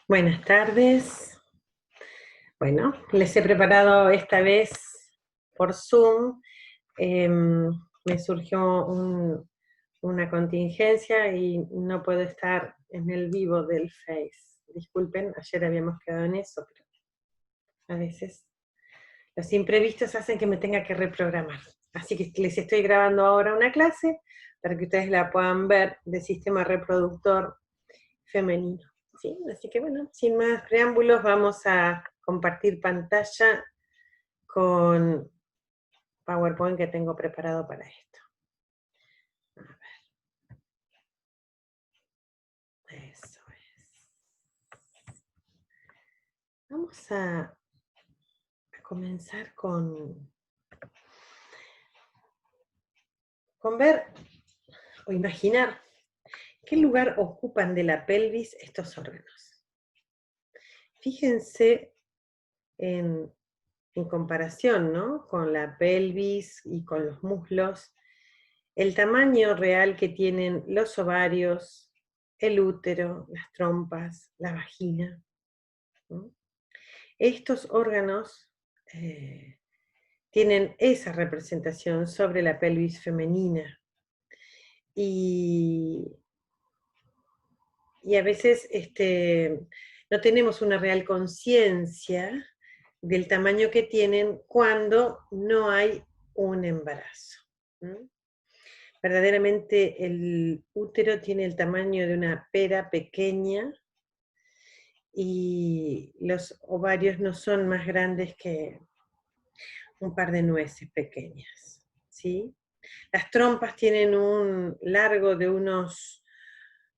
Buenas tardes. Bueno, les he preparado esta vez por Zoom. Me surgió una contingencia y no puedo estar en el vivo del Face. Disculpen, ayer habíamos quedado en eso, pero a veces los imprevistos hacen que me tenga que reprogramar. Así que les estoy grabando ahora una clase para que ustedes la puedan ver de sistema reproductor femenino. ¿Sí? Así que bueno, sin más preámbulos, vamos a compartir pantalla con PowerPoint que tengo preparado para esto. A ver, eso es. Vamos a comenzar con ver o imaginar qué lugar ocupan de la pelvis estos órganos. Fíjense en comparación, ¿no?, con la pelvis y con los muslos, el tamaño real que tienen los ovarios, el útero, las trompas, la vagina, ¿no? Estos órganos tienen esa representación sobre la pelvis femenina. Y a veces no tenemos una real conciencia del tamaño que tienen cuando no hay un embarazo. Verdaderamente el útero tiene el tamaño de una pera pequeña y los ovarios no son más grandes que un par de nueces pequeñas, ¿sí? Las trompas tienen un largo de unos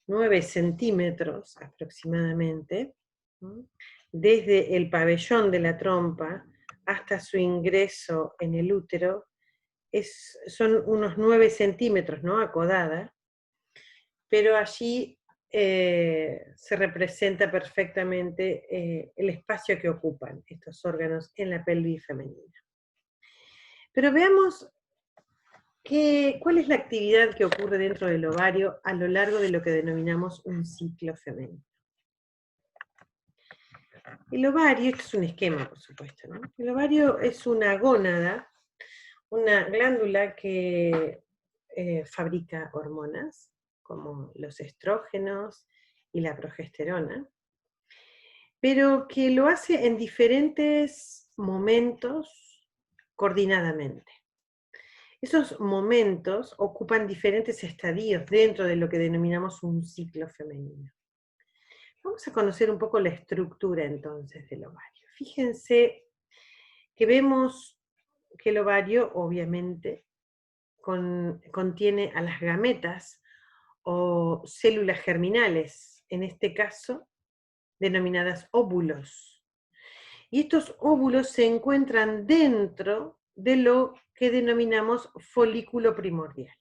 9 centímetros aproximadamente, ¿no?, desde el pabellón de la trompa hasta su ingreso en el útero, son unos 9 centímetros, ¿no?, acodada, pero allí se representa perfectamente el espacio que ocupan estos órganos en la pelvis femenina. Pero veamos ¿cuál es la actividad que ocurre dentro del ovario a lo largo de lo que denominamos un ciclo femenino? El ovario, esto es un esquema, por supuesto, ¿no? El ovario es una gónada, una glándula que fabrica hormonas, como los estrógenos y la progesterona, pero que lo hace en diferentes momentos coordinadamente. Esos momentos ocupan diferentes estadios dentro de lo que denominamos un ciclo femenino. Vamos a conocer un poco la estructura entonces del ovario. Fíjense que vemos que el ovario obviamente contiene a las gametas o células germinales, en este caso denominadas óvulos. Y estos óvulos se encuentran dentro de lo que denominamos folículo primordial.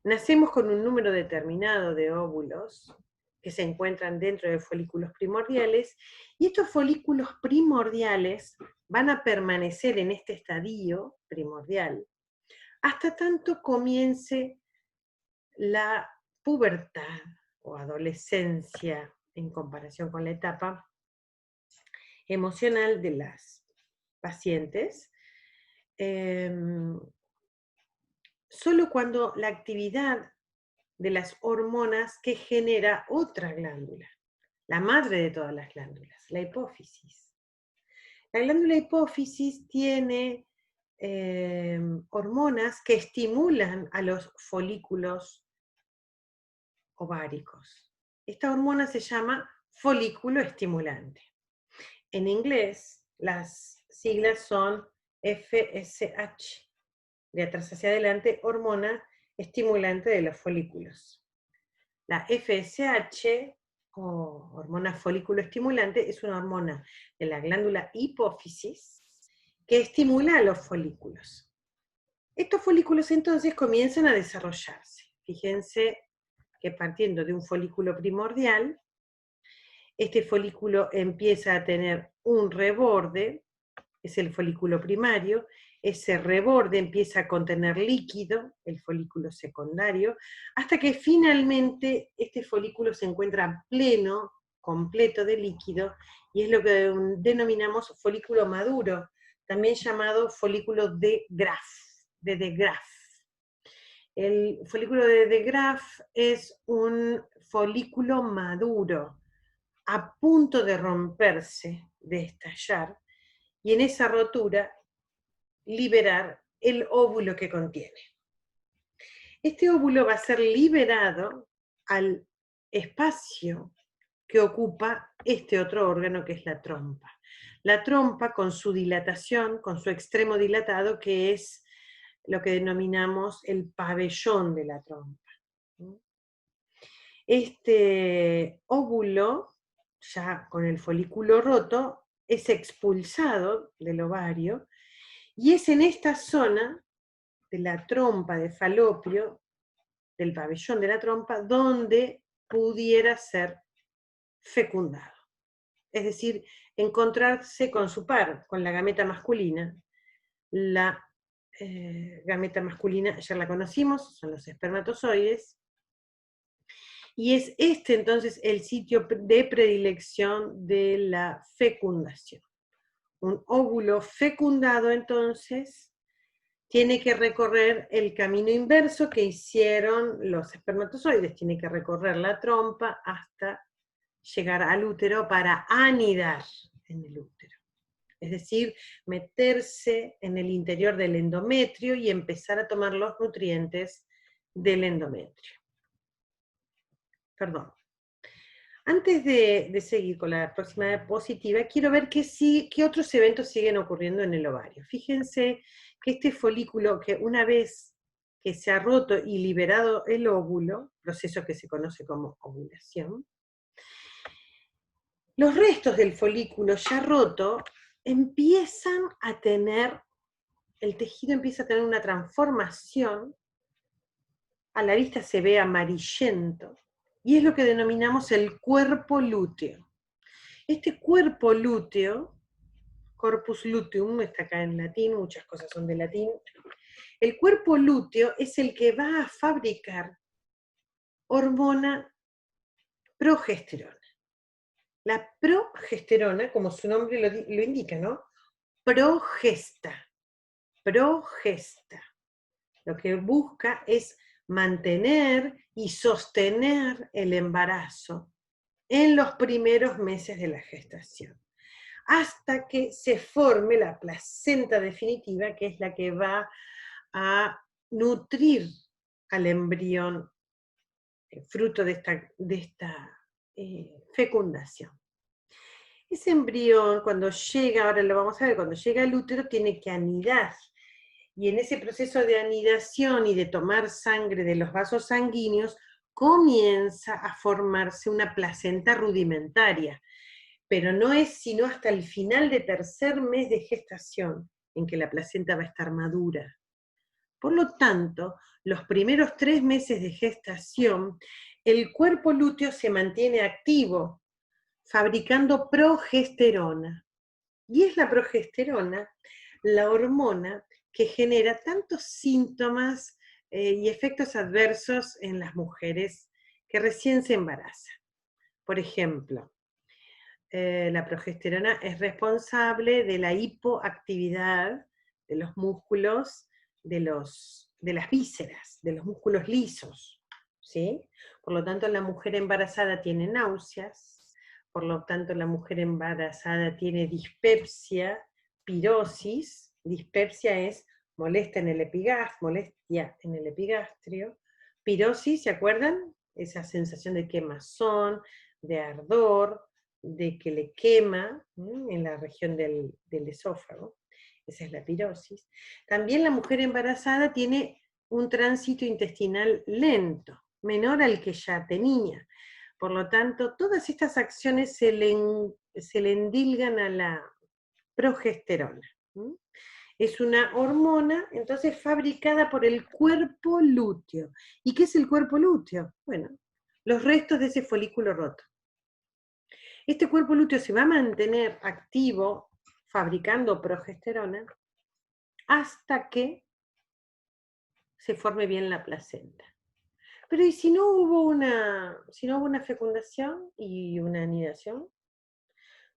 Nacemos con un número determinado de óvulos que se encuentran dentro de folículos primordiales, y estos folículos primordiales van a permanecer en este estadio primordial hasta tanto comience la pubertad o adolescencia en comparación con la etapa emocional de las pacientes. Solo cuando la actividad de las hormonas que genera otra glándula, la madre de todas las glándulas, la hipófisis. La glándula hipófisis tiene hormonas que estimulan a los folículos ováricos. Esta hormona se llama folículo estimulante. En inglés, las siglas son FSH, de atrás hacia adelante, hormona estimulante de los folículos. La FSH, o hormona folículo estimulante, es una hormona de la glándula hipófisis que estimula a los folículos. Estos folículos entonces comienzan a desarrollarse. Fíjense que partiendo de un folículo primordial, este folículo empieza a tener un reborde, es el folículo primario, ese reborde empieza a contener líquido, el folículo secundario, hasta que finalmente este folículo se encuentra pleno completo de líquido, y es lo que denominamos folículo maduro, también llamado folículo de Graaf. El folículo de Graaf es un folículo maduro, a punto de romperse, de estallar, y en esa rotura liberar el óvulo que contiene. Este óvulo va a ser liberado al espacio que ocupa este otro órgano que es la trompa. La trompa con su dilatación, con su extremo dilatado, que es lo que denominamos el pabellón de la trompa. Este óvulo, ya con el folículo roto, es expulsado del ovario, y es en esta zona de la trompa de falopio, del pabellón de la trompa, donde pudiera ser fecundado. Es decir, encontrarse con su par, con la gameta masculina. La gameta masculina ya la conocimos, son los espermatozoides, y es este entonces el sitio de predilección de la fecundación. Un óvulo fecundado entonces tiene que recorrer el camino inverso que hicieron los espermatozoides, tiene que recorrer la trompa hasta llegar al útero para anidar en el útero. Es decir, meterse en el interior del endometrio y empezar a tomar los nutrientes del endometrio. Perdón. Antes de seguir con la próxima diapositiva, quiero ver qué otros eventos siguen ocurriendo en el ovario. Fíjense que este folículo, que una vez que se ha roto y liberado el óvulo, proceso que se conoce como ovulación, los restos del folículo ya roto empiezan a tener, el tejido empieza a tener una transformación, a la vista se ve amarillento, y es lo que denominamos el cuerpo lúteo. Este cuerpo lúteo, corpus luteum, está acá en latín, muchas cosas son de latín, el cuerpo lúteo es el que va a fabricar hormona progesterona. La progesterona, como su nombre lo indica, ¿no? Progesta. Lo que busca es mantener y sostener el embarazo en los primeros meses de la gestación, hasta que se forme la placenta definitiva, que es la que va a nutrir al embrión fruto de esta fecundación. Ese embrión, cuando llega, ahora lo vamos a ver, cuando llega al útero tiene que anidar, y en ese proceso de anidación y de tomar sangre de los vasos sanguíneos, comienza a formarse una placenta rudimentaria, pero no es sino hasta el final de tercer mes de gestación en que la placenta va a estar madura. Por lo tanto, los primeros 3 meses de gestación, el cuerpo lúteo se mantiene activo, fabricando progesterona. Y es la progesterona la hormona que genera tantos síntomas y efectos adversos en las mujeres que recién se embarazan. Por ejemplo, la progesterona es responsable de la hipoactividad de los músculos, de las vísceras, de los músculos lisos, ¿sí? Por lo tanto, la mujer embarazada tiene náuseas, por lo tanto, la mujer embarazada tiene dispepsia, pirosis. Dispepsia es molestia en el epigastrio. Pirosis, ¿se acuerdan? Esa sensación de quemazón, de ardor, de que le quema en la región del esófago. Esa es la pirosis. También la mujer embarazada tiene un tránsito intestinal lento, menor al que ya tenía. Por lo tanto, todas estas acciones se le endilgan a la progesterona. Es una hormona, entonces, fabricada por el cuerpo lúteo. ¿Y qué es el cuerpo lúteo? Bueno, los restos de ese folículo roto. Este cuerpo lúteo se va a mantener activo fabricando progesterona hasta que se forme bien la placenta. Pero ¿y si no hubo una fecundación y una anidación?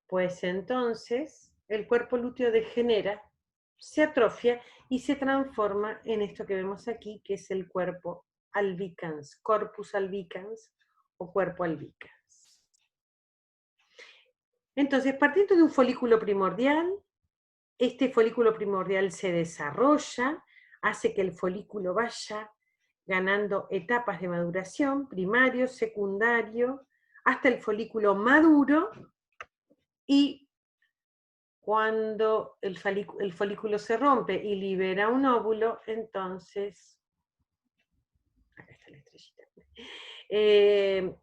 Pues entonces el cuerpo lúteo degenera, se atrofia y se transforma en esto que vemos aquí, que es el cuerpo albicans, corpus albicans o cuerpo albicans. Entonces, partiendo de un folículo primordial, este folículo primordial se desarrolla, hace que el folículo vaya ganando etapas de maduración, primario, secundario, hasta el folículo maduro, y cuando el folículo se rompe y libera un óvulo, entonces, acá está la estrellita,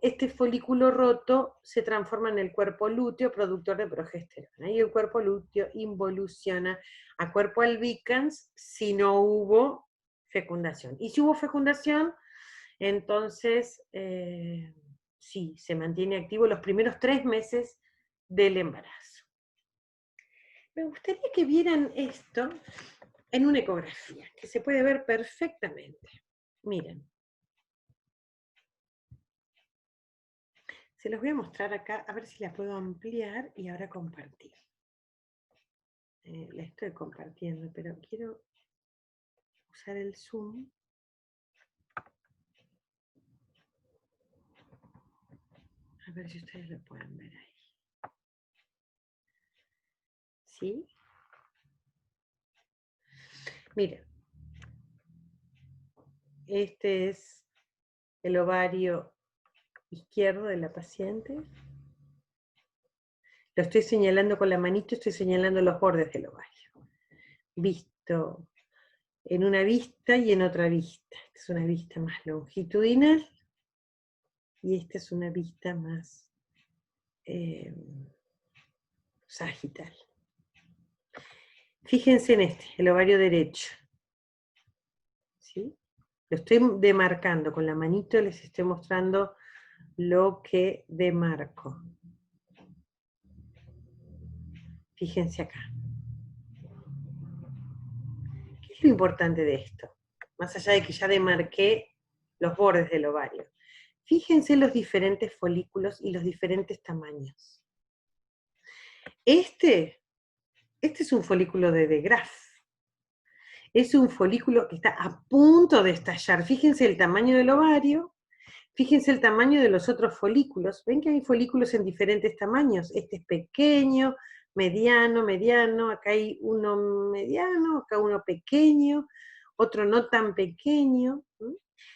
este folículo roto se transforma en el cuerpo lúteo, productor de progesterona, y el cuerpo lúteo involuciona a cuerpo albicans si no hubo fecundación. Y si hubo fecundación, entonces sí, se mantiene activo los primeros 3 meses del embarazo. Me gustaría que vieran esto en una ecografía, que se puede ver perfectamente. Miren. Se los voy a mostrar acá, a ver si la puedo ampliar y ahora compartir. La estoy compartiendo, pero quiero usar el zoom. A ver si ustedes lo pueden ver ahí. ¿Sí? Miren. Este es el ovario izquierdo de la paciente. Lo estoy señalando con la manito, estoy señalando los bordes del ovario. Visto en una vista y en otra vista. Esta es una vista más longitudinal y esta es una vista más sagital. Fíjense en este, el ovario derecho. ¿Sí? Lo estoy demarcando con la manito, les estoy mostrando lo que demarco. Fíjense acá. ¿Qué es lo importante de esto? Más allá de que ya demarqué los bordes del ovario. Fíjense los diferentes folículos y los diferentes tamaños. Este es un folículo de De Graaf. Es un folículo que está a punto de estallar. Fíjense el tamaño del ovario, fíjense el tamaño de los otros folículos. ¿Ven que hay folículos en diferentes tamaños? Este es pequeño, mediano, mediano, acá hay uno mediano, acá uno pequeño, otro no tan pequeño.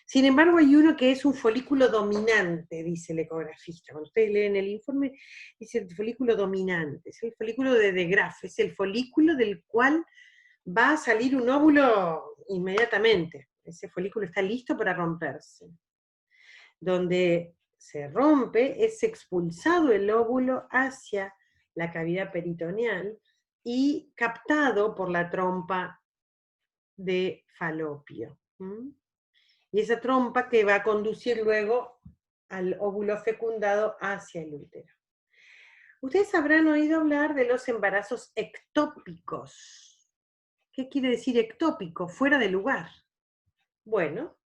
Sin embargo, hay uno que es un folículo dominante, dice el ecografista. Cuando ustedes leen el informe, dice el folículo dominante, es el folículo de De Graaf, es el folículo del cual va a salir un óvulo inmediatamente. Ese folículo está listo para romperse. Donde se rompe, es expulsado el óvulo hacia la cavidad peritoneal y captado por la trompa de falopio. Y esa trompa que va a conducir luego al óvulo fecundado hacia el útero. Ustedes habrán oído hablar de los embarazos ectópicos. ¿Qué quiere decir ectópico? Fuera de lugar. Bueno,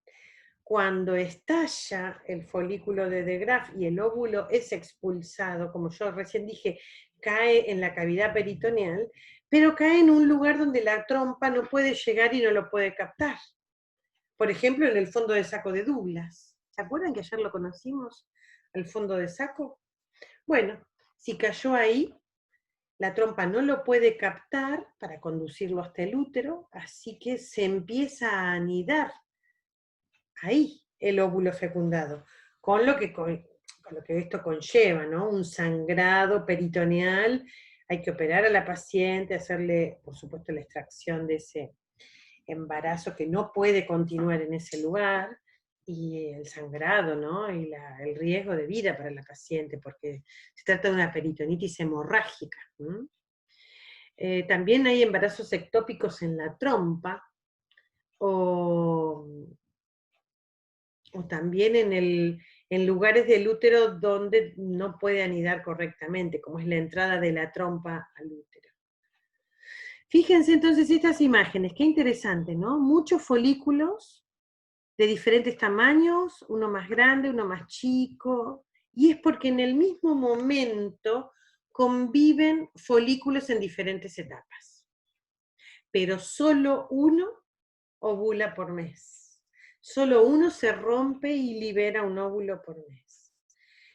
cuando estalla el folículo de De Graaf y el óvulo es expulsado, como yo recién dije, cae en la cavidad peritoneal, pero cae en un lugar donde la trompa no puede llegar y no lo puede captar. Por ejemplo, en el fondo de saco de Douglas. ¿Se acuerdan que ayer lo conocimos? El fondo de saco. Bueno, si cayó ahí, la trompa no lo puede captar para conducirlo hasta el útero, así que se empieza a anidar ahí el óvulo fecundado, con lo que esto conlleva, ¿no? Un sangrado peritoneal, hay que operar a la paciente, hacerle, por supuesto, la extracción de ese embarazo que no puede continuar en ese lugar, y el sangrado, ¿no? Y el riesgo de vida para la paciente, porque se trata de una peritonitis hemorrágica. También hay embarazos ectópicos en la trompa, o también en lugares del útero donde no puede anidar correctamente, como es la entrada de la trompa al útero. Fíjense entonces estas imágenes, qué interesante, ¿no? Muchos folículos de diferentes tamaños, uno más grande, uno más chico, y es porque en el mismo momento conviven folículos en diferentes etapas. Pero solo uno ovula por mes. Solo uno se rompe y libera un óvulo por mes.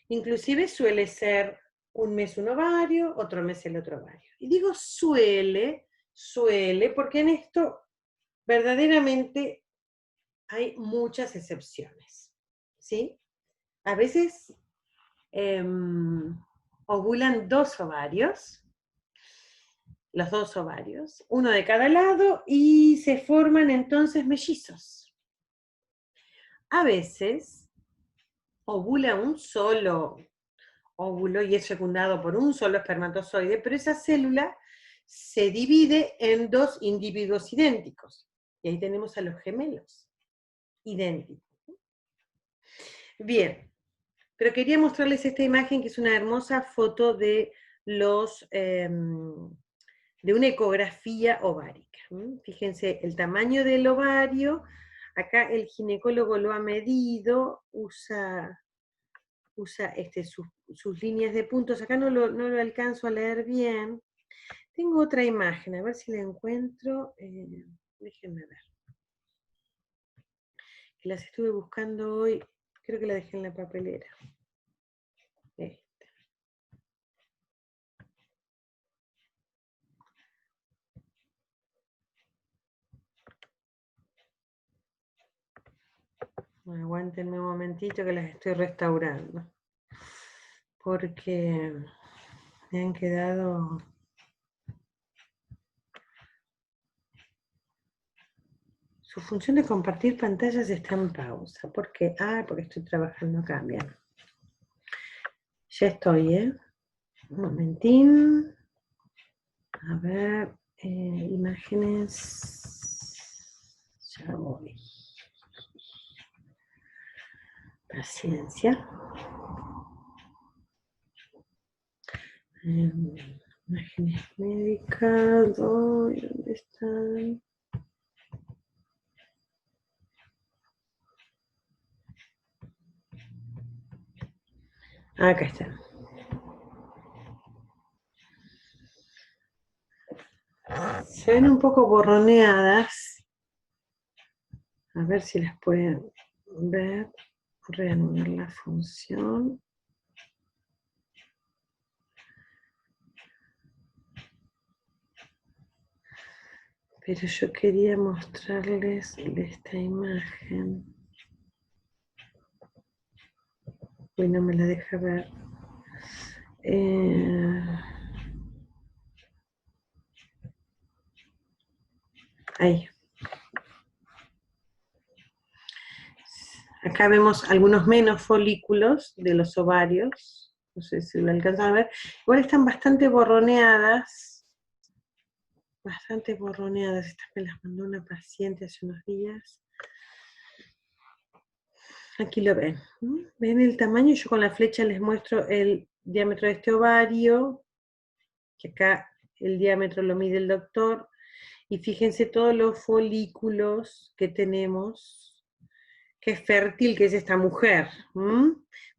Inclusive suele ser un mes un ovario, otro mes el otro ovario. Y digo suele, porque en esto verdaderamente hay muchas excepciones, ¿sí? A veces ovulan dos ovarios, los dos ovarios, uno de cada lado, y se forman entonces mellizos. A veces ovula un solo óvulo y es fecundado por un solo espermatozoide, pero esa célula se divide en dos individuos idénticos. Y ahí tenemos a los gemelos idénticos. Bien, pero quería mostrarles esta imagen que es una hermosa foto de de una ecografía ovárica. Fíjense el tamaño del ovario, acá el ginecólogo lo ha medido, usa sus líneas de puntos, acá no lo alcanzo a leer bien. Tengo otra imagen, a ver si la encuentro, déjenme ver. Que las estuve buscando hoy, creo que la dejé en la papelera. Bueno, aguántenme un momentito que las estoy restaurando. Porque me han quedado... Su función de compartir pantallas está en pausa. ¿Por qué? Porque estoy trabajando acá. Bien. Ya estoy, ¿eh? Un momentín. A ver, imágenes. Ya voy. Paciencia. Imágenes médicas. ¿Dónde están? Acá están. Se ven un poco borroneadas. A ver si las pueden ver. Reanudar la función. Pero yo quería mostrarles esta imagen. Uy, no me la deja ver. Ahí. Acá vemos algunos menos folículos de los ovarios. No sé si lo alcanzan a ver. Igual están bastante borroneadas. Bastante borroneadas. Estas me las mandó una paciente hace unos días. Aquí lo ven. ¿Ven el tamaño? Yo con la flecha les muestro el diámetro de este ovario, que acá el diámetro lo mide el doctor, y fíjense todos los folículos que tenemos, qué fértil que es esta mujer.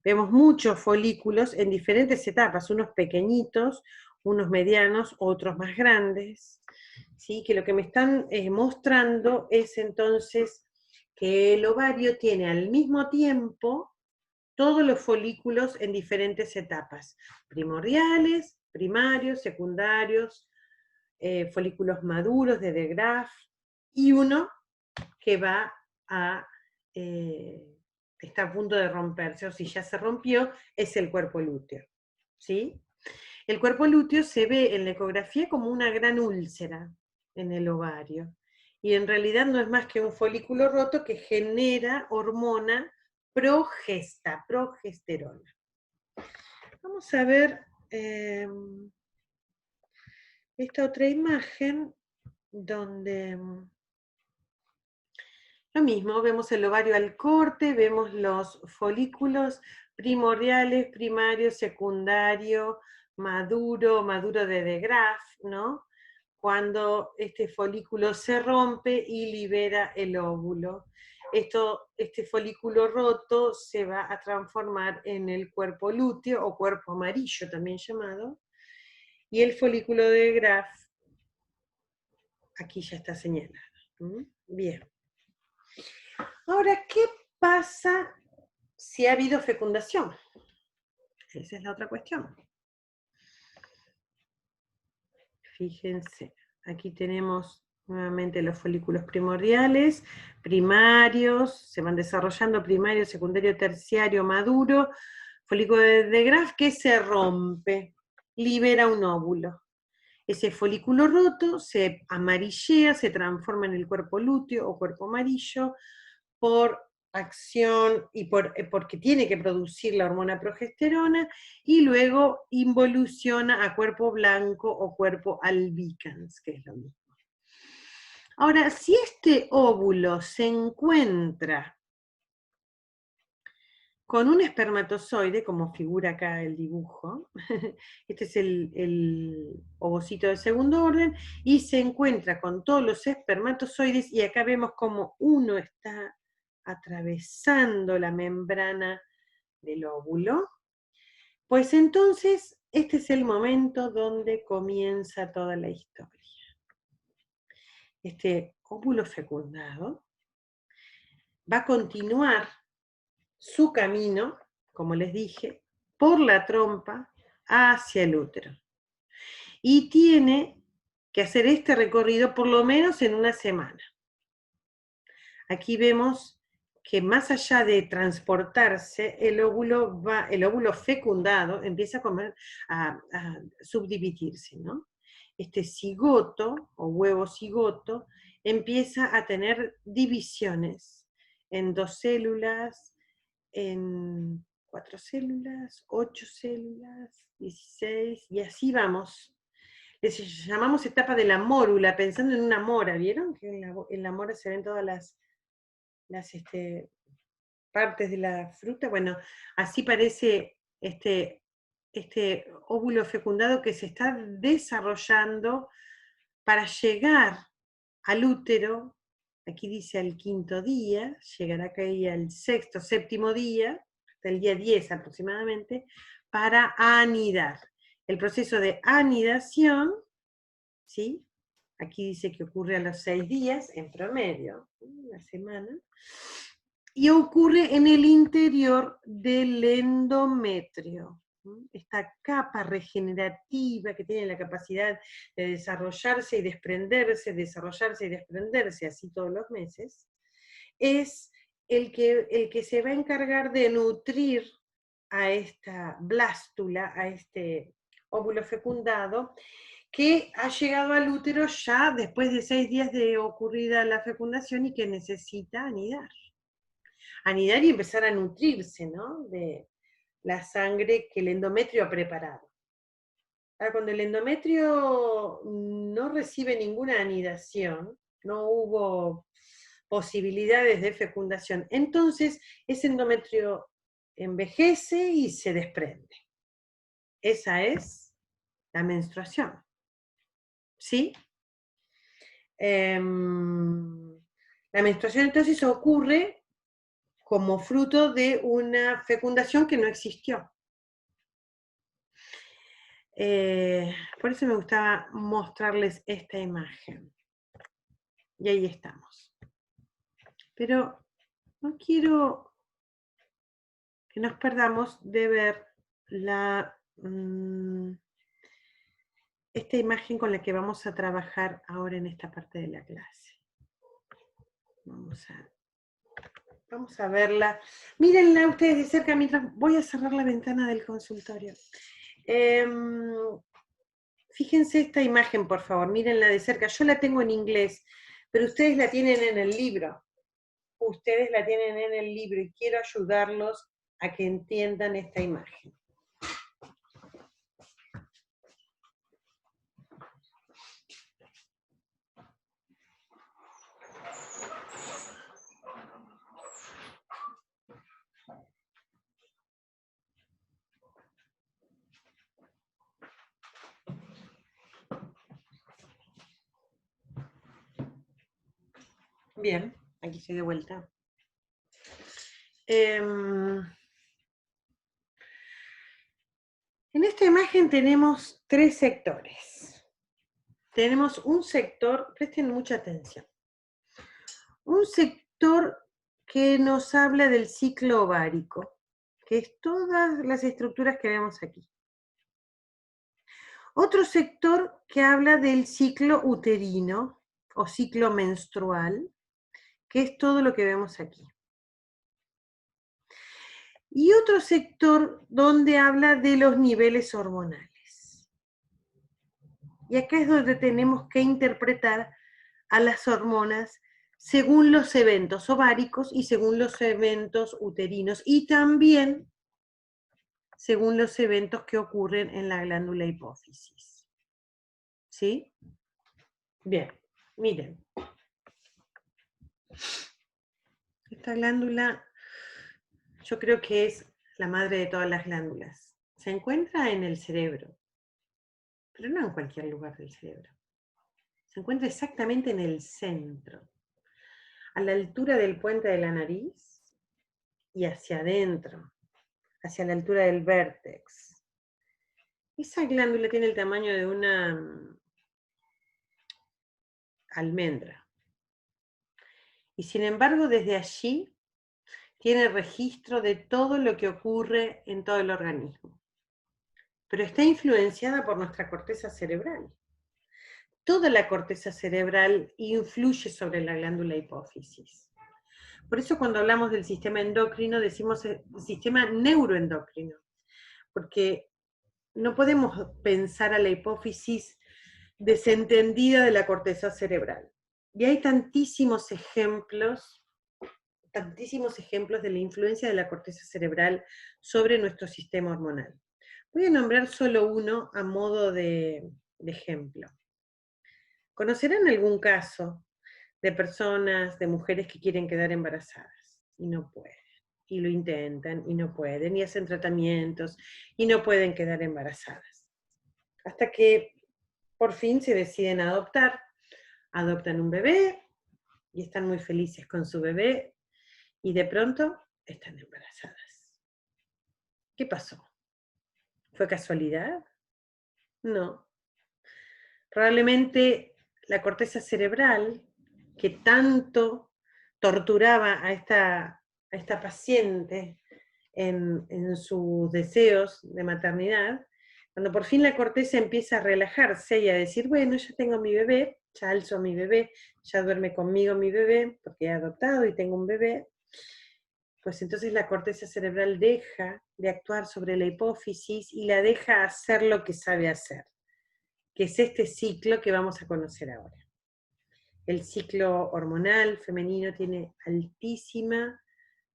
Vemos muchos folículos en diferentes etapas, unos pequeñitos, unos medianos, otros más grandes, ¿sí? Que lo que me están mostrando es entonces que el ovario tiene al mismo tiempo todos los folículos en diferentes etapas, primordiales, primarios, secundarios, folículos maduros de De Graaf, y uno que está a punto de romperse, o si ya se rompió, es el cuerpo lúteo, ¿sí? El cuerpo lúteo se ve en la ecografía como una gran úlcera en el ovario, y en realidad no es más que un folículo roto que genera hormona progesterona. Vamos a ver esta otra imagen donde lo mismo, vemos el ovario al corte, vemos los folículos primordiales, primario, secundario, maduro de De Graaf, ¿no? Cuando este folículo se rompe y libera el óvulo. este folículo roto se va a transformar en el cuerpo lúteo o cuerpo amarillo también llamado, y el folículo de Graf aquí ya está señalado. Bien. Ahora, ¿qué pasa si ha habido fecundación? Esa es la otra cuestión. Fíjense, aquí tenemos nuevamente los folículos primordiales, primarios, se van desarrollando primario, secundario, terciario, maduro, folículo de Graf que se rompe, libera un óvulo. Ese folículo roto se amarillea, se transforma en el cuerpo lúteo o cuerpo amarillo por acción y porque tiene que producir la hormona progesterona, y luego involuciona a cuerpo blanco o cuerpo albicans, que es lo mismo. Ahora, si este óvulo se encuentra con un espermatozoide, como figura acá el dibujo, este es el ovocito de segundo orden, y se encuentra con todos los espermatozoides, y acá vemos como uno está atravesando la membrana del óvulo, pues entonces este es el momento donde comienza toda la historia. Este óvulo fecundado va a continuar su camino, como les dije, por la trompa hacia el útero. Y tiene que hacer este recorrido por lo menos en una semana. Aquí vemos que más allá de transportarse, el óvulo fecundado empieza a subdividirse, ¿no? Este cigoto, o huevo cigoto, empieza a tener divisiones en 2 células, en 4 células, 8 células, 16, y así vamos. Les llamamos etapa de la mórula, pensando en una mora, ¿vieron? Que en la mora se ven todas las partes de la fruta. Bueno, así parece este óvulo fecundado que se está desarrollando para llegar al útero. Aquí dice al 5.º día, llegará acá al 6.º, 7.º día, hasta el día 10 aproximadamente, para anidar. El proceso de anidación, ¿sí? Aquí dice que ocurre a los 6 días, en promedio, una semana, y ocurre en el interior del endometrio. Esta capa regenerativa que tiene la capacidad de desarrollarse y desprenderse así todos los meses, es el que se va a encargar de nutrir a esta blástula, a este óvulo fecundado, que ha llegado al útero ya después de 6 días de ocurrida la fecundación y que necesita anidar. Anidar y empezar a nutrirse, ¿no?, de la sangre que el endometrio ha preparado. Ahora, cuando el endometrio no recibe ninguna anidación, no hubo posibilidades de fecundación, entonces ese endometrio envejece y se desprende. Esa es la menstruación. ¿Sí? La menstruación entonces ocurre como fruto de una fecundación que no existió. Por eso me gustaba mostrarles esta imagen. Y ahí estamos. Pero no quiero que nos perdamos de ver esta imagen con la que vamos a trabajar ahora en esta parte de la clase. Vamos a verla. Mírenla ustedes de cerca mientras voy a cerrar la ventana del consultorio. Fíjense esta imagen, por favor, mírenla de cerca. Yo la tengo en inglés, pero ustedes la tienen en el libro. Ustedes la tienen en el libro y quiero ayudarlos a que entiendan esta imagen. Bien, aquí estoy de vuelta. En esta imagen tenemos 3 sectores. Tenemos un sector, presten mucha atención, un sector que nos habla del ciclo ovárico, que es todas las estructuras que vemos aquí. Otro sector que habla del ciclo uterino o ciclo menstrual, que es todo lo que vemos aquí. Y otro sector donde habla de los niveles hormonales. Y acá es donde tenemos que interpretar a las hormonas según los eventos ováricos y según los eventos uterinos, y también según los eventos que ocurren en la glándula hipófisis. ¿Sí? Bien, miren. Esta glándula, yo creo que es la madre de todas las glándulas. Se encuentra en el cerebro, pero no en cualquier lugar del cerebro. Se encuentra exactamente en el centro, a la altura del puente de la nariz y hacia adentro, hacia la altura del vértex. Esa glándula tiene el tamaño de una almendra. Y sin embargo, desde allí tiene registro de todo lo que ocurre en todo el organismo. Pero está influenciada por nuestra corteza cerebral. Toda la corteza cerebral influye sobre la glándula hipófisis. Por eso cuando hablamos del sistema endocrino decimos el sistema neuroendocrino, porque no podemos pensar a la hipófisis desentendida de la corteza cerebral. Y hay tantísimos ejemplos de la influencia de la corteza cerebral sobre nuestro sistema hormonal. Voy a nombrar solo uno a modo de ejemplo. ¿Conocerán algún caso de personas, de mujeres que quieren quedar embarazadas y no pueden? Y lo intentan y no pueden, y hacen tratamientos y no pueden quedar embarazadas. Hasta que por fin se deciden a adoptar, adoptan un bebé y están muy felices con su bebé y de pronto están embarazadas. ¿Qué pasó? ¿Fue casualidad? No. Probablemente la corteza cerebral, que tanto torturaba a esta paciente en sus deseos de maternidad, cuando por fin la corteza empieza a relajarse y a decir, bueno, ya tengo mi bebé, ya alzo a mi bebé, ya duerme conmigo mi bebé, porque he adoptado y tengo un bebé, pues entonces la corteza cerebral deja de actuar sobre la hipófisis y la deja hacer lo que sabe hacer, que es este ciclo que vamos a conocer ahora. El ciclo hormonal femenino tiene altísima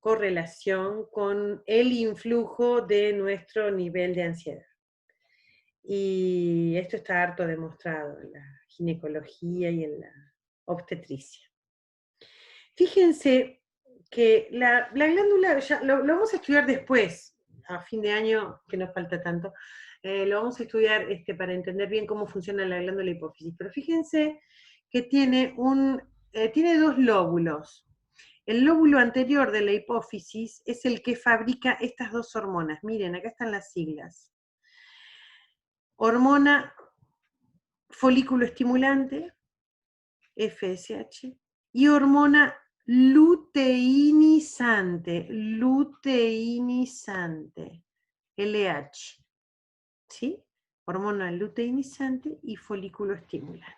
correlación con el influjo de nuestro nivel de ansiedad. Y esto está harto demostrado en la ginecología y en la obstetricia. Fíjense que la glándula, ya lo vamos a estudiar después, a fin de año, que nos falta tanto, lo vamos a estudiar para entender bien cómo funciona la glándula hipófisis, pero fíjense que tiene 2 lóbulos. El lóbulo anterior de la hipófisis es el que fabrica estas 2 hormonas. Miren, acá están las siglas. Hormona folículo estimulante, FSH, y hormona luteinizante, LH, ¿sí? Hormona luteinizante y folículo estimulante.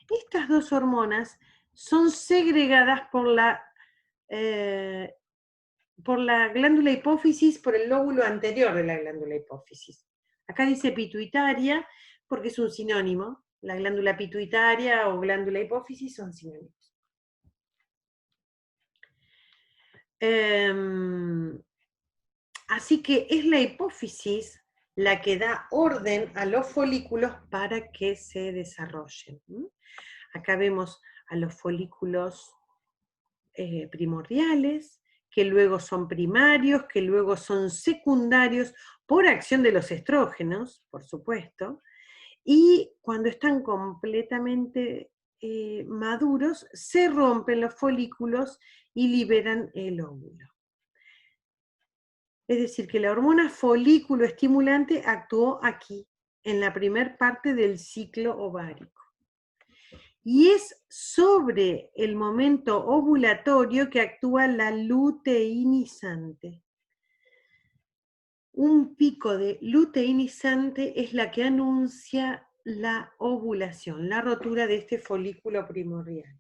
Estas 2 hormonas son segregadas por la glándula hipófisis, por el lóbulo anterior de la glándula hipófisis. Acá dice pituitaria porque es un sinónimo. La glándula pituitaria o glándula hipófisis son sinónimos. Así que es la hipófisis la que da orden a los folículos para que se desarrollen. Acá vemos a los folículos primordiales, que luego son primarios, que luego son secundarios, por acción de los estrógenos, por supuesto, y cuando están completamente maduros, se rompen los folículos y liberan el óvulo. Es decir, que la hormona folículo estimulante actuó aquí, en la primer parte del ciclo ovárico. Y es sobre el momento ovulatorio que actúa la luteinizante. Un pico de luteinizante es la que anuncia la ovulación, la rotura de este folículo primordial.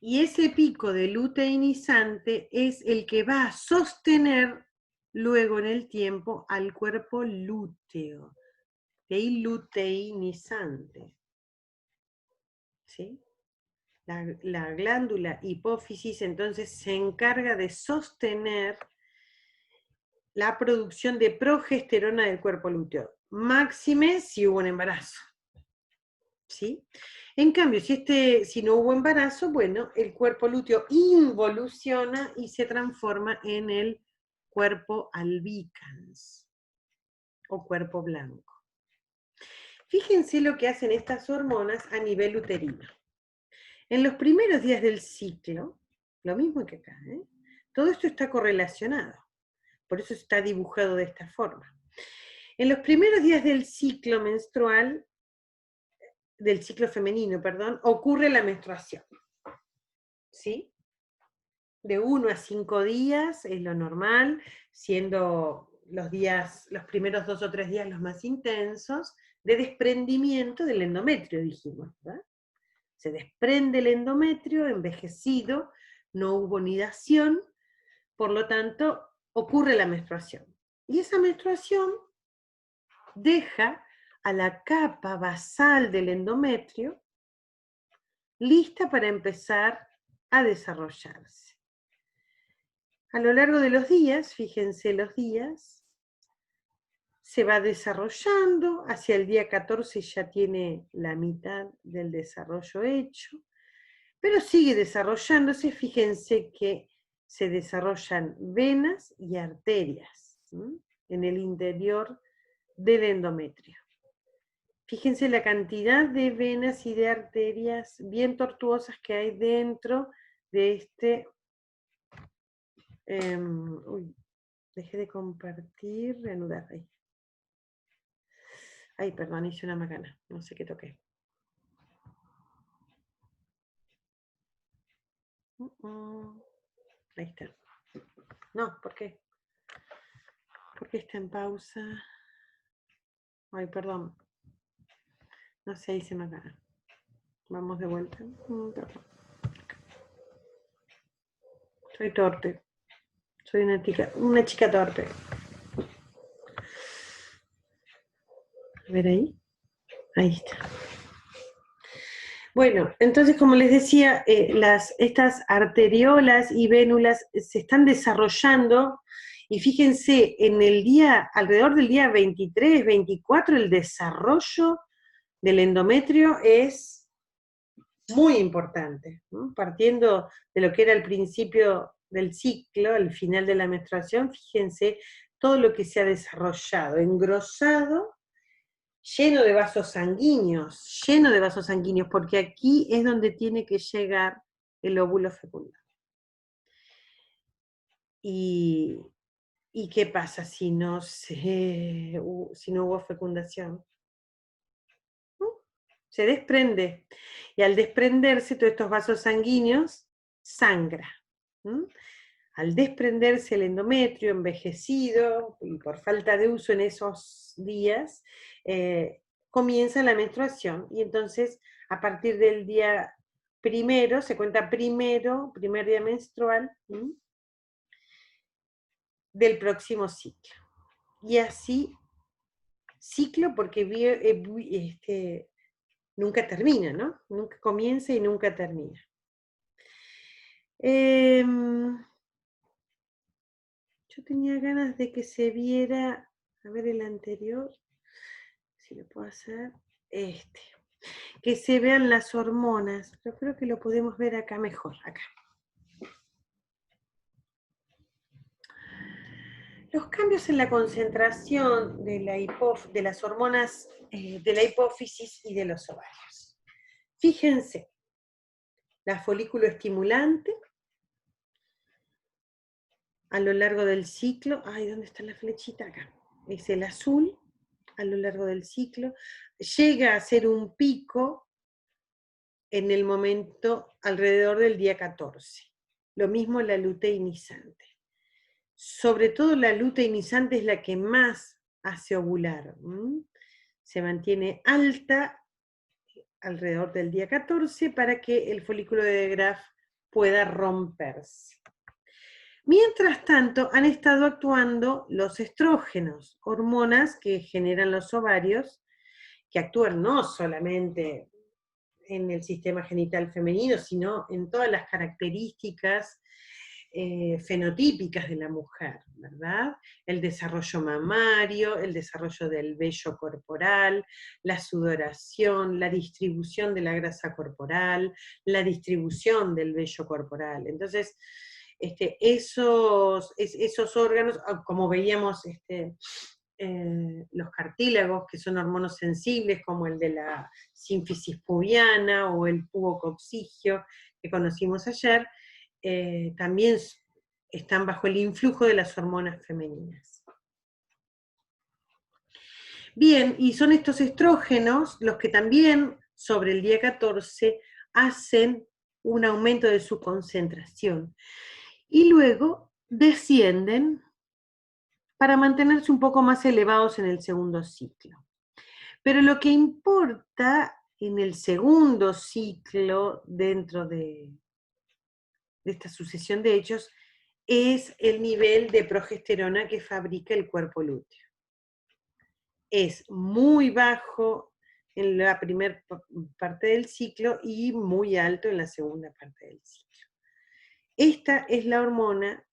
Y ese pico de luteinizante es el que va a sostener luego en el tiempo al cuerpo lúteo, de ahí luteinizante. ¿Sí? La glándula hipófisis entonces se encarga de sostener la producción de progesterona del cuerpo lúteo, máxime si hubo un embarazo. ¿Sí? En cambio, si no hubo embarazo, bueno, el cuerpo lúteo involuciona y se transforma en el cuerpo albicans, o cuerpo blanco. Fíjense lo que hacen estas hormonas a nivel uterino. En los primeros días del ciclo, lo mismo que acá, todo esto está correlacionado, por eso está dibujado de esta forma. En los primeros días del ciclo menstrual, del ciclo femenino, perdón, ocurre la menstruación. ¿Sí? De 1 a 5 días es lo normal, siendo los primeros 2 o 3 días los más intensos, de desprendimiento del endometrio, dijimos, ¿verdad? Se desprende el endometrio envejecido, no hubo nidación, por lo tanto, ocurre la menstruación. Y esa menstruación deja a la capa basal del endometrio lista para empezar a desarrollarse. A lo largo de los días, fíjense los días, se va desarrollando, hacia el día 14 ya tiene la mitad del desarrollo hecho, pero sigue desarrollándose, fíjense que se desarrollan venas y arterias, ¿sí?, en el interior del endometrio. Fíjense la cantidad de venas y de arterias bien tortuosas que hay dentro de este... dejé de compartir, reanudar ahí. Ay, perdón, hice una macana, no sé qué toqué. Ahí está. No, ¿por qué? ¿Por qué está en pausa? Ay, perdón. No sé, hice macana. Vamos de vuelta. Perdón. Soy torpe. Soy una chica torpe. A ver ahí. Ahí está. Bueno, entonces, como les decía, estas arteriolas y vénulas se están desarrollando, y fíjense, alrededor del día 23, 24, el desarrollo del endometrio es muy importante, ¿no? Partiendo de lo que era el principio del ciclo, el final de la menstruación, fíjense todo lo que se ha desarrollado, engrosado, lleno de vasos sanguíneos, porque aquí es donde tiene que llegar el óvulo fecundado. ¿Y qué pasa si no hubo fecundación? Se desprende, y al desprenderse todos estos vasos sanguíneos, sangra. Al desprenderse el endometrio envejecido, y por falta de uso en esos días, comienza la menstruación, y entonces a partir del día primero, se cuenta primer día menstrual, del próximo ciclo. Y así, ciclo porque nunca termina, ¿no? Nunca comienza y nunca termina. Yo tenía ganas de que se viera, a ver el anterior, si lo puedo hacer, que se vean las hormonas, pero creo que lo podemos ver acá mejor, acá. Los cambios en la concentración de las hormonas de la hipófisis y de los ovarios. Fíjense, la folículo estimulante a lo largo del ciclo. Ay, ¿dónde está la flechita? Acá. Es el azul a lo largo del ciclo. Llega a ser un pico en el momento alrededor del día 14. Lo mismo la luteinizante. Sobre todo la luteinizante es la que más hace ovular. Se mantiene alta alrededor del día 14 para que el folículo de Graf pueda romperse. Mientras tanto, han estado actuando los estrógenos, hormonas que generan los ovarios, que actúan no solamente en el sistema genital femenino, sino en todas las características fenotípicas de la mujer, ¿verdad? El desarrollo mamario, el desarrollo del vello corporal, la sudoración, la distribución de la grasa corporal, la distribución del vello corporal. Entonces, esos órganos, como veíamos, los cartílagos, que son hormonos sensibles, como el de la sínfisis pubiana o el pubococcigio que conocimos ayer, también están bajo el influjo de las hormonas femeninas. Bien, y son estos estrógenos los que también sobre el día 14 hacen un aumento de su concentración y luego descienden para mantenerse un poco más elevados en el segundo ciclo. Pero lo que importa en el segundo ciclo dentro de esta sucesión de hechos es el nivel de progesterona que fabrica el cuerpo lúteo. Es muy bajo en la primera parte del ciclo y muy alto en la segunda parte del ciclo. Esta es la hormona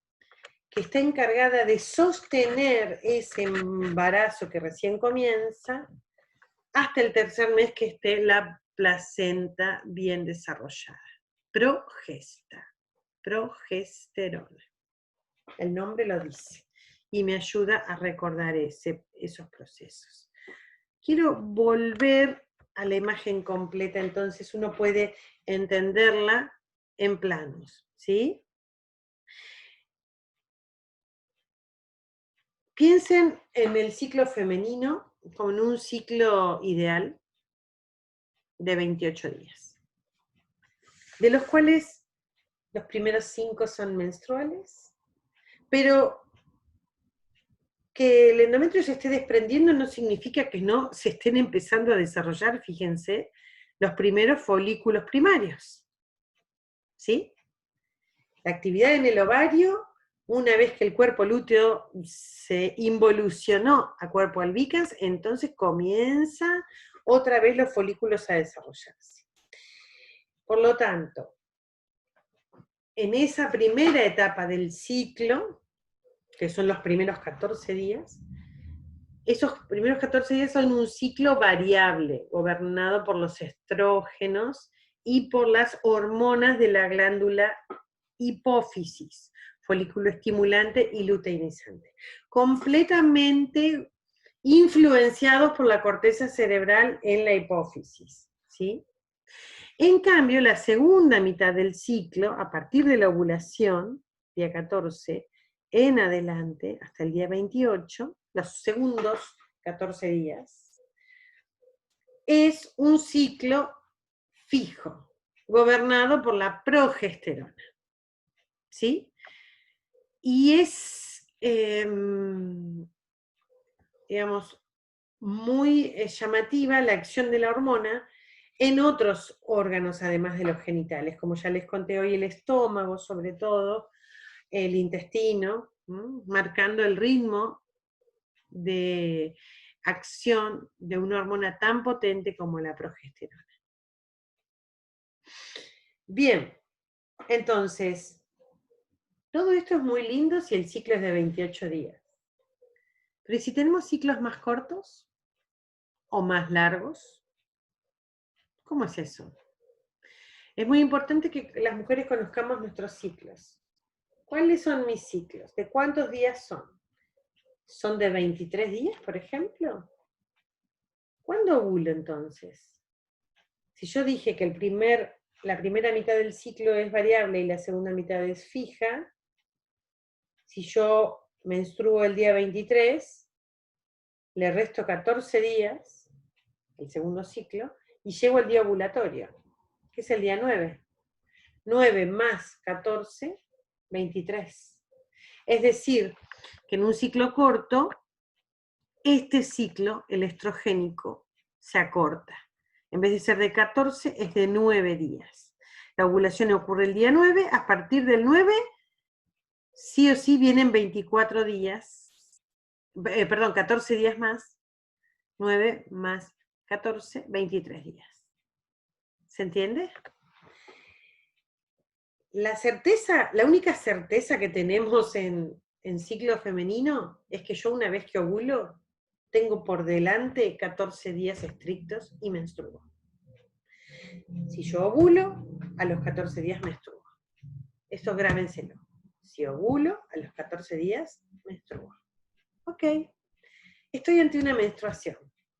que está encargada de sostener ese embarazo que recién comienza hasta el tercer mes que esté la placenta bien desarrollada. Progesterona. El nombre lo dice. Y me ayuda a recordar esos procesos. Quiero volver a la imagen completa, entonces uno puede entenderla en planos, ¿sí? Piensen en el ciclo femenino como en un ciclo ideal de 28 días, de los cuales los primeros 5 son menstruales, pero que el endometrio se esté desprendiendo no significa que no se estén empezando a desarrollar, fíjense, los primeros folículos primarios, ¿sí? La actividad en el ovario, una vez que el cuerpo lúteo se involucionó a cuerpo albicans, entonces comienza otra vez los folículos a desarrollarse. Por lo tanto, en esa primera etapa del ciclo, que son los primeros 14 días, esos primeros 14 días son un ciclo variable, gobernado por los estrógenos y por las hormonas de la glándula hipófisis, folículo estimulante y luteinizante, completamente influenciados por la corteza cerebral en la hipófisis, ¿sí? En cambio, la segunda mitad del ciclo, a partir de la ovulación, día 14, en adelante, hasta el día 28, los segundos 14 días, es un ciclo fijo, gobernado por la progesterona, ¿sí? Y es, digamos, muy llamativa la acción de la hormona en otros órganos, además de los genitales, como ya les conté hoy, el estómago, sobre todo, el intestino, marcando el ritmo de acción de una hormona tan potente como la progesterona. Bien, entonces, todo esto es muy lindo si el ciclo es de 28 días. Pero ¿y si tenemos ciclos más cortos o más largos? ¿Cómo es eso? Es muy importante que las mujeres conozcamos nuestros ciclos. ¿Cuáles son mis ciclos? ¿De cuántos días son? ¿Son de 23 días, por ejemplo? ¿Cuándo ovulo entonces? Si yo dije que la primera mitad del ciclo es variable y la segunda mitad es fija, Si yo menstruo el día 23, le resto 14 días, el segundo ciclo, y llego al día ovulatorio, que es el día 9. 9 más 14, 23. Es decir, que en un ciclo corto, este ciclo, el estrogénico, se acorta. En vez de ser de 14, es de 9 días. La ovulación ocurre el día 9, a partir del 9, sí o sí vienen 24 días, 14 días más, 9 más 14, 23 días. ¿Se entiende? La única certeza que tenemos en ciclo femenino es que yo una vez que ovulo, tengo por delante 14 días estrictos y menstruo. Si yo ovulo, a los 14 días menstruo. Esto grábenselo. Si ovulo, a los 14 días menstruo. Ok. Estoy ante una menstruación.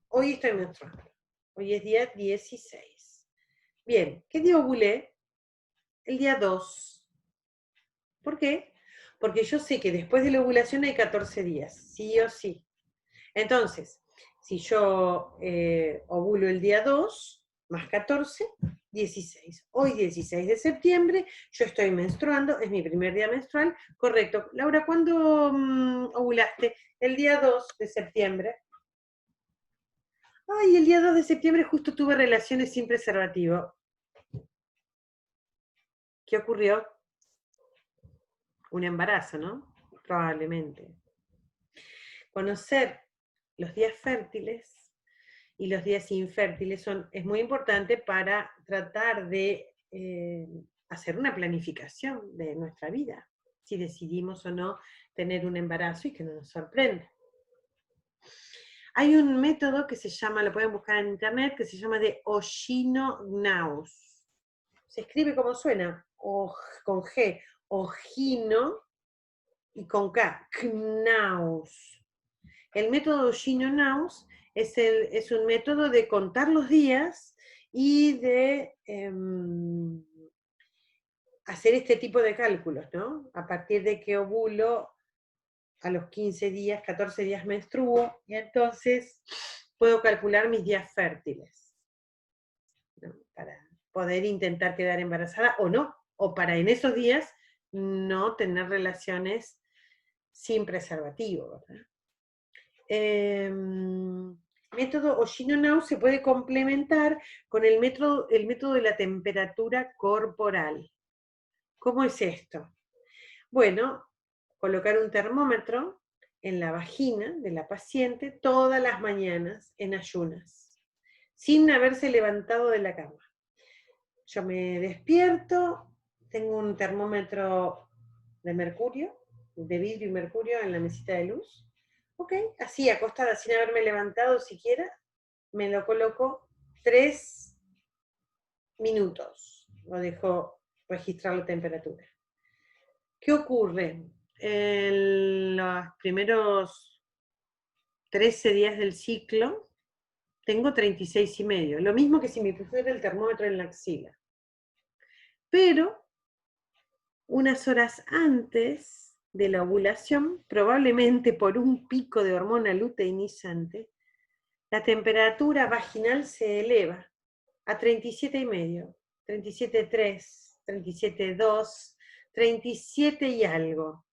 Hoy estoy menstruando. Hoy es día 16. Bien, ¿qué día ovulé? El día 2. ¿Por qué? Porque yo sé que después de la ovulación hay 14 días, sí o sí. Entonces, si yo ovulo el día 2, más 14, 16. Hoy 16 de septiembre, yo estoy menstruando, es mi primer día menstrual, correcto. Laura, ¿cuándo ovulaste? El día 2 de septiembre. Ay, el día 2 de septiembre justo tuve relaciones sin preservativo. ¿Qué ocurrió? Un embarazo, ¿no? Probablemente. Conocer los días fértiles y los días infértiles es muy importante para tratar de hacer una planificación de nuestra vida, si decidimos o no tener un embarazo y que no nos sorprenda. Hay un método que se llama, lo pueden buscar en internet, que se llama de Ogino-Gnaus. Se escribe como suena, con G, Ogino y con K, Gnaus. El método Ogino-Gnaus es un método de contar los días y de hacer este tipo de cálculos, ¿no? A partir de que ovulo, a los 15 días, 14 días menstruo, y entonces puedo calcular mis días fértiles, ¿no? Para poder intentar quedar embarazada o no, o para en esos días no tener relaciones sin preservativo, ¿verdad? Método Ogino-Gnaus se puede complementar con el método de la temperatura corporal. ¿Cómo es esto? Bueno, colocar un termómetro en la vagina de la paciente todas las mañanas en ayunas, sin haberse levantado de la cama. Yo me despierto, tengo un termómetro de mercurio, de vidrio y mercurio en la mesita de luz. Ok, así acostada, sin haberme levantado siquiera, me lo coloco 3 minutos. Lo dejo registrar la temperatura. ¿Qué ocurre? En los primeros 13 días del ciclo, tengo 36,5. Lo mismo que si me pusiera el termómetro en la axila. Pero, unas horas antes de la ovulación, probablemente por un pico de hormona luteinizante, la temperatura vaginal se eleva a 37,5, 37,3, 37,2, 37 y algo.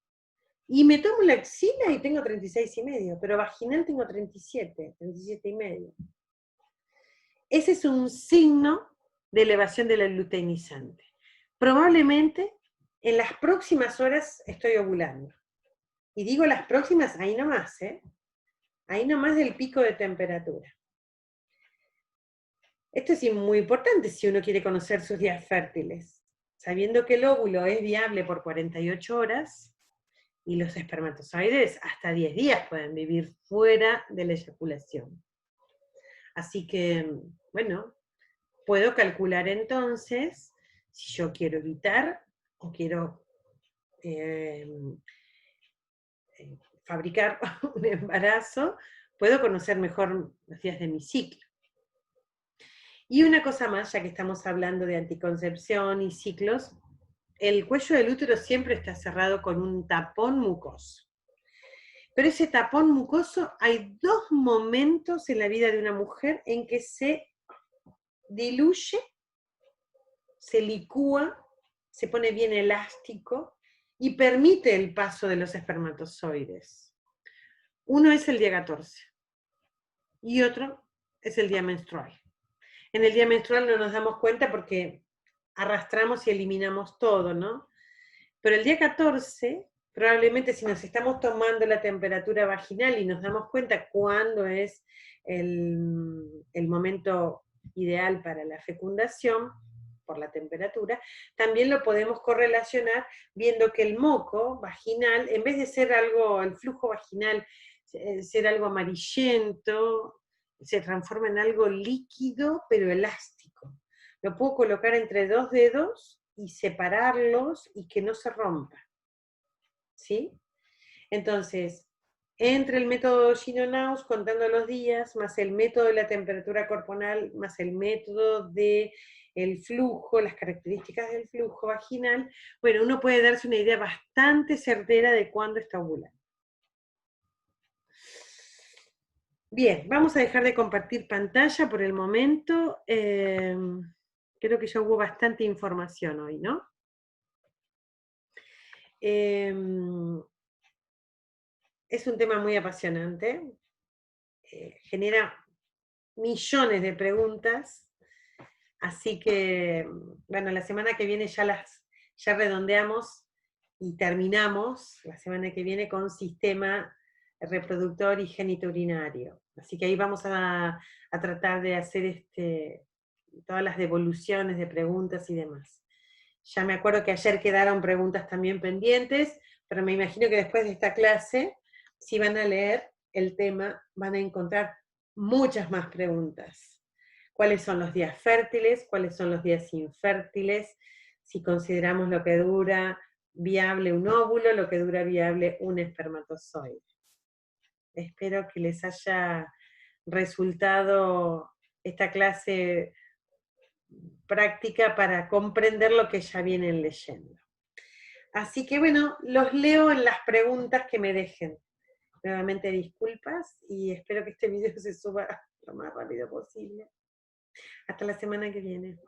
Y me tomo la axila y tengo 36,5, pero vaginal tengo 37, 37,5. Ese es un signo de elevación de la luteinizante. Probablemente en las próximas horas estoy ovulando. Y digo las próximas, ahí nomás, ¿eh? Ahí nomás del pico de temperatura. Esto es muy importante si uno quiere conocer sus días fértiles. Sabiendo que el óvulo es viable por 48 horas y los espermatozoides hasta 10 días pueden vivir fuera de la eyaculación. Así que, bueno, puedo calcular entonces si yo quiero evitar o quiero fabricar un embarazo, puedo conocer mejor los días de mi ciclo. Y una cosa más, ya que estamos hablando de anticoncepción y ciclos, el cuello del útero siempre está cerrado con un tapón mucoso. Pero ese tapón mucoso, hay dos momentos en la vida de una mujer en que se diluye, se licúa, se pone bien elástico y permite el paso de los espermatozoides. Uno es el día 14 y otro es el día menstrual. En el día menstrual no nos damos cuenta porque arrastramos y eliminamos todo, ¿no? Pero el día 14, probablemente si nos estamos tomando la temperatura vaginal y nos damos cuenta cuándo es el momento ideal para la fecundación, por la temperatura, también lo podemos correlacionar viendo que el moco vaginal, en vez de ser algo, el flujo vaginal, ser algo amarillento, se transforma en algo líquido pero elástico. Lo puedo colocar entre dos dedos y separarlos y que no se rompa. ¿Sí? Entonces, entre el método Shinonhouse, contando los días, más el método de la temperatura corporal, más el método del flujo, las características del flujo vaginal, bueno, uno puede darse una idea bastante certera de cuándo está ovulando. Bien, vamos a dejar de compartir pantalla por el momento. Creo que ya hubo bastante información hoy, ¿no? Es un tema muy apasionante, genera millones de preguntas, así que, bueno, la semana que viene ya redondeamos y terminamos la semana que viene con sistema reproductor y genitourinario. Así que ahí vamos a tratar de hacer todas las devoluciones de preguntas y demás. Ya me acuerdo que ayer quedaron preguntas también pendientes, pero me imagino que después de esta clase, si van a leer el tema, van a encontrar muchas más preguntas. ¿Cuáles son los días fértiles? ¿Cuáles son los días infértiles? Si consideramos lo que dura viable un óvulo, lo que dura viable un espermatozoide. Espero que les haya resultado esta clase práctica para comprender lo que ya vienen leyendo. Así que bueno, los leo en las preguntas que me dejen. Nuevamente disculpas y espero que este video se suba lo más rápido posible. Hasta la semana que viene.